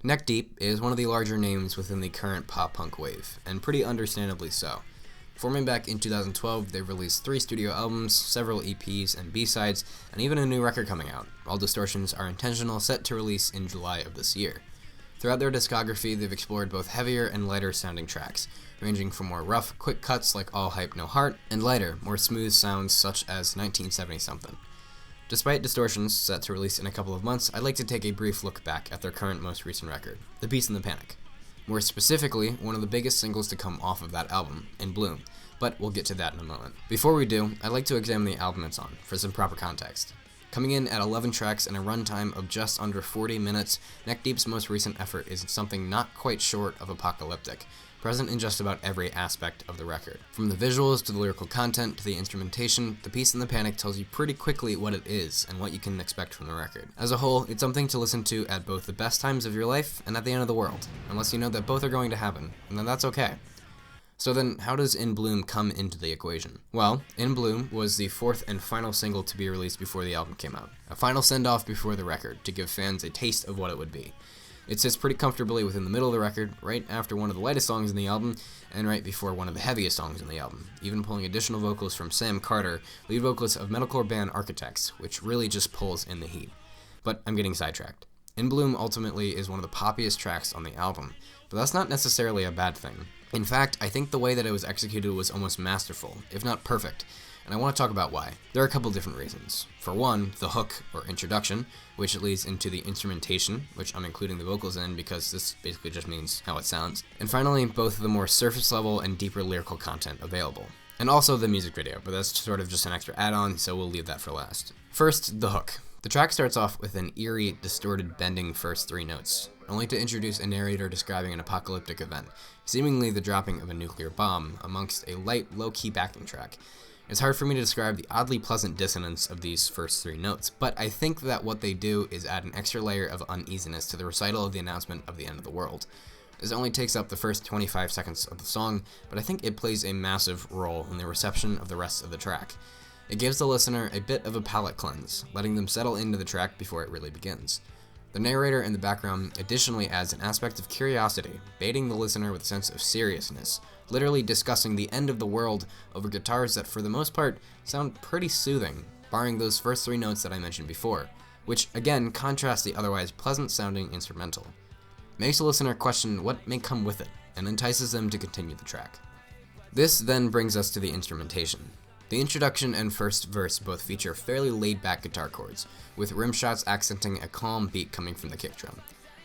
Neck Deep is one of the larger names within the current pop-punk wave, and pretty understandably so. Forming back in 2012, they released 3 studio albums, several EPs and B-sides, and even a new record coming out, All Distortions Are Intentional, set to release in July of this year. Throughout their discography, they've explored both heavier and lighter sounding tracks, ranging from more rough, quick cuts like All Hype No Heart, and lighter, more smooth sounds such as 1970-something. Despite Distortions, set to release in a couple of months, I'd like to take a brief look back at their current most recent record, The Peace and the Panic. More specifically, one of the biggest singles to come off of that album, In Bloom, but we'll get to that in a moment. Before we do, I'd like to examine the album it's on, for some proper context. Coming in at 11 tracks and a runtime of just under 40 minutes, Neck Deep's most recent effort is something not quite short of apocalyptic, present in just about every aspect of the record. From the visuals to the lyrical content to the instrumentation, The Peace and the Panic tells you pretty quickly what it is and what you can expect from the record. As a whole, it's something to listen to at both the best times of your life and at the end of the world, unless you know that both are going to happen, and then that's okay. So then, how does In Bloom come into the equation? Well, In Bloom was the 4th and final single to be released before the album came out. A final send-off before the record, to give fans a taste of what it would be. It sits pretty comfortably within the middle of the record, right after one of the lightest songs in the album, and right before one of the heaviest songs in the album, even pulling additional vocals from Sam Carter, lead vocalist of metalcore band Architects, which really just pulls in the heat. But I'm getting sidetracked. In Bloom ultimately is one of the poppiest tracks on the album, but that's not necessarily a bad thing. In fact, I think the way that it was executed was almost masterful, if not perfect, and I want to talk about why. There are a couple different reasons. For one, the hook, or introduction, which leads into the instrumentation, which I'm including the vocals in because this basically just means how it sounds. And finally, both the more surface level and deeper lyrical content available. And also the music video, but that's sort of just an extra add-on, so we'll leave that for last. First, the hook. The track starts off with an eerie, distorted, bending first 3 notes, only to introduce a narrator describing an apocalyptic event, seemingly the dropping of a nuclear bomb, amongst a light, low-key backing track. It's hard for me to describe the oddly pleasant dissonance of these first 3 notes, but I think that what they do is add an extra layer of uneasiness to the recital of the announcement of the end of the world. This only takes up the first 25 seconds of the song, but I think it plays a massive role in the reception of the rest of the track. It gives the listener a bit of a palate cleanse, letting them settle into the track before it really begins. The narrator in the background additionally adds an aspect of curiosity, baiting the listener with a sense of seriousness, literally discussing the end of the world over guitars that for the most part sound pretty soothing, barring those first 3 notes that I mentioned before, which again contrast the otherwise pleasant sounding instrumental. Makes the listener question what may come with it, and entices them to continue the track. This then brings us to the instrumentation. The introduction and first verse both feature fairly laid-back guitar chords, with rim shots accenting a calm beat coming from the kick drum.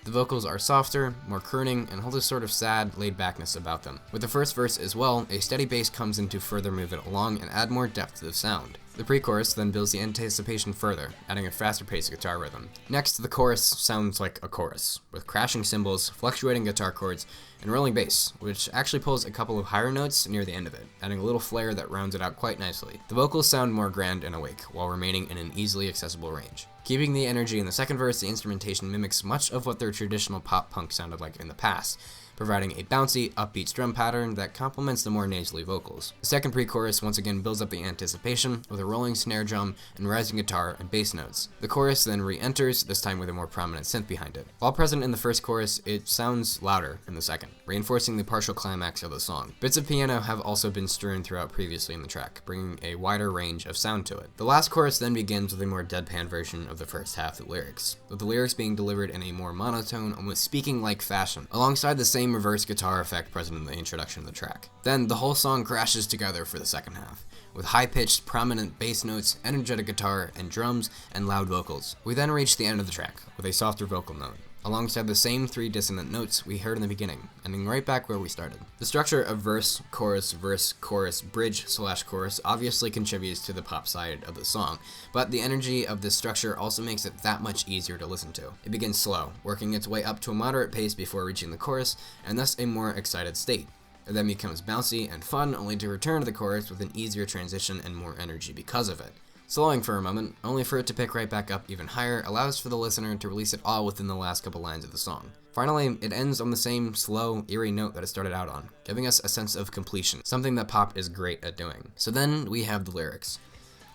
The vocals are softer, more crooning, and hold a sort of sad, laid-backness about them. With the first verse as well, a steady bass comes in to further move it along and add more depth to the sound. The pre-chorus then builds the anticipation further, adding a faster-paced guitar rhythm. Next, the chorus sounds like a chorus, with crashing cymbals, fluctuating guitar chords, and rolling bass, which actually pulls a couple of higher notes near the end of it, adding a little flair that rounds it out quite nicely. The vocals sound more grand and awake, while remaining in an easily accessible range. Keeping the energy in the second verse, the instrumentation mimics much of what their traditional pop-punk sounded like in the past, providing a bouncy, upbeat drum pattern that complements the more nasally vocals. The second pre-chorus once again builds up the anticipation with a rolling snare drum and rising guitar and bass notes. The chorus then re-enters, this time with a more prominent synth behind it. While present in the first chorus, it sounds louder in the second, reinforcing the partial climax of the song. Bits of piano have also been strewn throughout previously in the track, bringing a wider range of sound to it. The last chorus then begins with a more deadpan version of the first half of the lyrics, with the lyrics being delivered in a more monotone, almost speaking-like fashion, alongside the same reverse guitar effect present in the introduction of the track. Then the whole song crashes together for the second half, with high-pitched, prominent bass notes, energetic guitar, and drums, and loud vocals. We then reach the end of the track, with a softer vocal note, alongside the same 3 dissonant notes we heard in the beginning, ending right back where we started. The structure of verse, chorus, bridge/chorus obviously contributes to the pop side of the song, but the energy of this structure also makes it that much easier to listen to. It begins slow, working its way up to a moderate pace before reaching the chorus, and thus a more excited state. It then becomes bouncy and fun, only to return to the chorus with an easier transition and more energy because of it. Slowing for a moment, only for it to pick right back up even higher, allows for the listener to release it all within the last couple lines of the song. Finally, it ends on the same slow, eerie note that it started out on, giving us a sense of completion, something that pop is great at doing. So then we have the lyrics.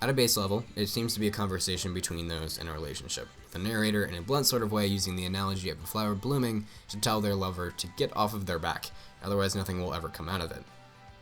At a base level, it seems to be a conversation between those in a relationship. the narrator in a blunt sort of way, using the analogy of a flower blooming to tell their lover to get off of their back, otherwise nothing will ever come out of it.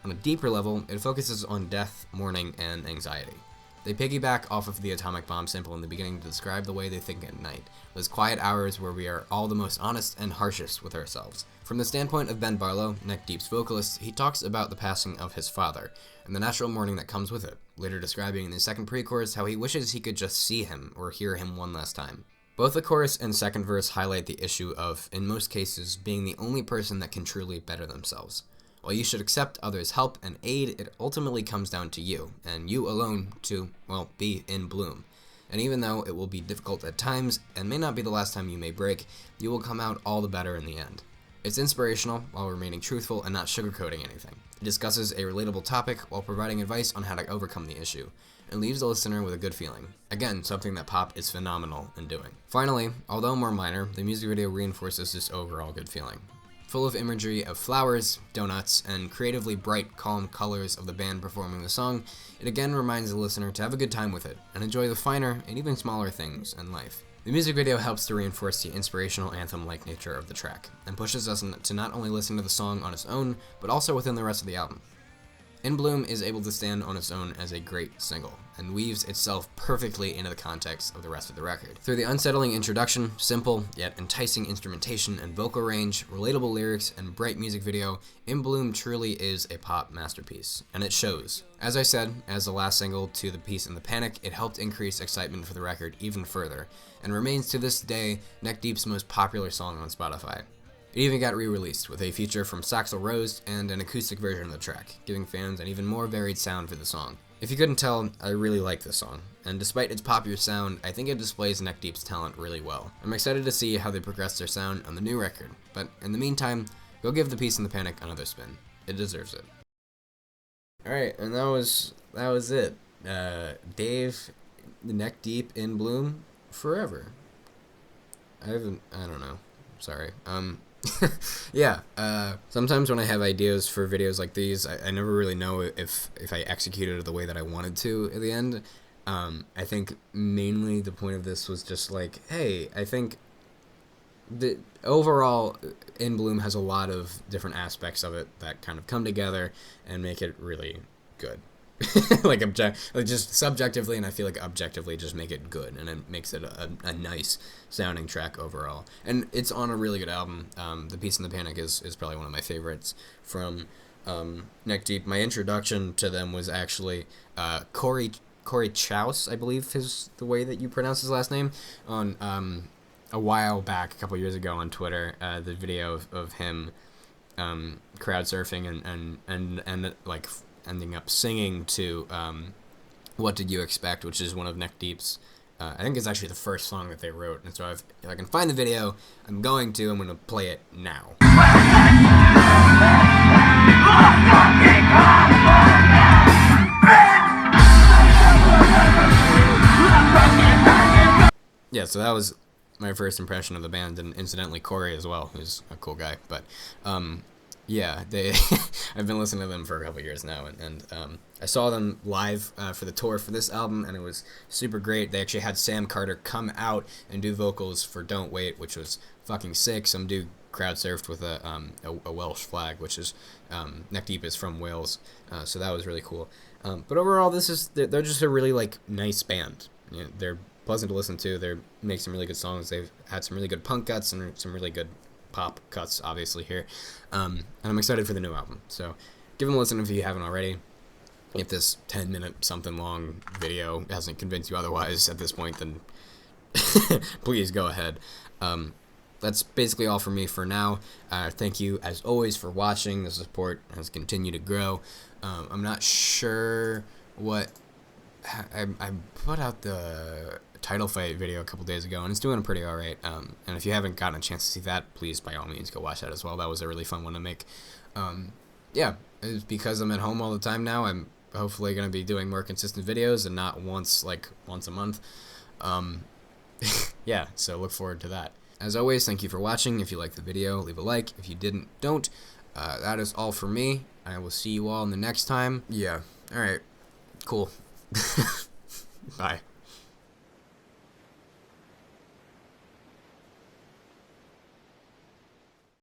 On a deeper level, it focuses on death, mourning, and anxiety. They piggyback off of the atomic bomb sample in the beginning to describe the way they think at night, those quiet hours where we are all the most honest and harshest with ourselves. From the standpoint of Ben Barlow, Neck Deep's vocalist, he talks about the passing of his father, and the natural mourning that comes with it, later describing in the second pre-chorus how he wishes he could just see him or hear him one last time. Both the chorus and second verse highlight the issue of, in most cases, being the only person that can truly better themselves. While you should accept others' help and aid, it ultimately comes down to you, and you alone to, well, be in bloom. And even though it will be difficult at times, and may not be the last time you may break, you will come out all the better in the end. It's inspirational, while remaining truthful and not sugarcoating anything. It discusses a relatable topic, while providing advice on how to overcome the issue, and leaves the listener with a good feeling. Again, something that pop is phenomenal in doing. Finally, although more minor, the music video reinforces this overall good feeling. Full of imagery of flowers, donuts, and creatively bright, calm colors of the band performing the song, it again reminds the listener to have a good time with it, and enjoy the finer and even smaller things in life. The music video helps to reinforce the inspirational anthem-like nature of the track, and pushes us to not only listen to the song on its own, but also within the rest of the album. In Bloom is able to stand on its own as a great single, and weaves itself perfectly into the context of the rest of the record. Through the unsettling introduction, simple yet enticing instrumentation and vocal range, relatable lyrics, and bright music video, In Bloom truly is a pop masterpiece, and it shows. As I said, as the last single to The Peace and the Panic, it helped increase excitement for the record even further, and remains to this day Neck Deep's most popular song on Spotify. It even got re-released with a feature from Saxel Rose and an acoustic version of the track, giving fans an even more varied sound for the song. If you couldn't tell, I really like this song, and despite its popular sound, I think it displays Neck Deep's talent really well. I'm excited to see how they progress their sound on the new record, but in the meantime, go give The Peace and the Panic another spin. It deserves it. Alright, and that was it. Dave, Neck Deep, In Bloom, forever. I don't know. Sorry. Yeah, sometimes when I have ideas for videos like these, I never really know if I executed it the way that I wanted to at the end. I think mainly the point of this was just like, hey, I think the overall In Bloom has a lot of different aspects of it that kind of come together and make it really good. like just subjectively, and I feel like objectively just make it good, and it makes it a nice sounding track overall. And it's on a really good album. The Peace and the Panic is probably one of my favorites from Neck Deep. My introduction to them was actually Corey Chouse, I believe is the way that you pronounce his last name, on a while back, a couple years ago on Twitter, the video of him crowd surfing and like ending up singing to What Did You Expect, which is one of Neck Deep's, I think it's actually the first song that they wrote, and so if I can find the video, I'm going to play it now. Yeah, so that was my first impression of the band, and incidentally Corey as well, who's a cool guy, but yeah, I've been listening to them for a couple years now, and I saw them live for the tour for this album, and it was super great. They actually had Sam Carter come out and do vocals for Don't Wait, which was fucking sick. Some dude crowd surfed with a Welsh flag, which is, Neck Deep is from Wales, so that was really cool. But overall, they're just a really, like, nice band. You know, they're pleasant to listen to. They make some really good songs. They've had some really good punk cuts and some really good pop cuts, obviously, here. And I'm excited for the new album. So give them a listen if you haven't already. If this 10-minute something long video hasn't convinced you otherwise at this point, then please go ahead. That's basically all for me for now. Thank you, as always, for watching. The support has continued to grow. I'm not sure what... I put out the title fight video a couple days ago, and it's doing pretty alright. And if you haven't gotten a chance to see that, please, by all means, go watch that as well. That was a really fun one to make. Yeah, it's because I'm at home all the time now. I'm hopefully going to be doing more consistent videos and not once a month. Yeah, so look forward to that. As always, thank you for watching. If you liked the video, leave a like. If you didn't, don't. That is all for me. I will see you all in the next time. Yeah, alright. Cool. Bye.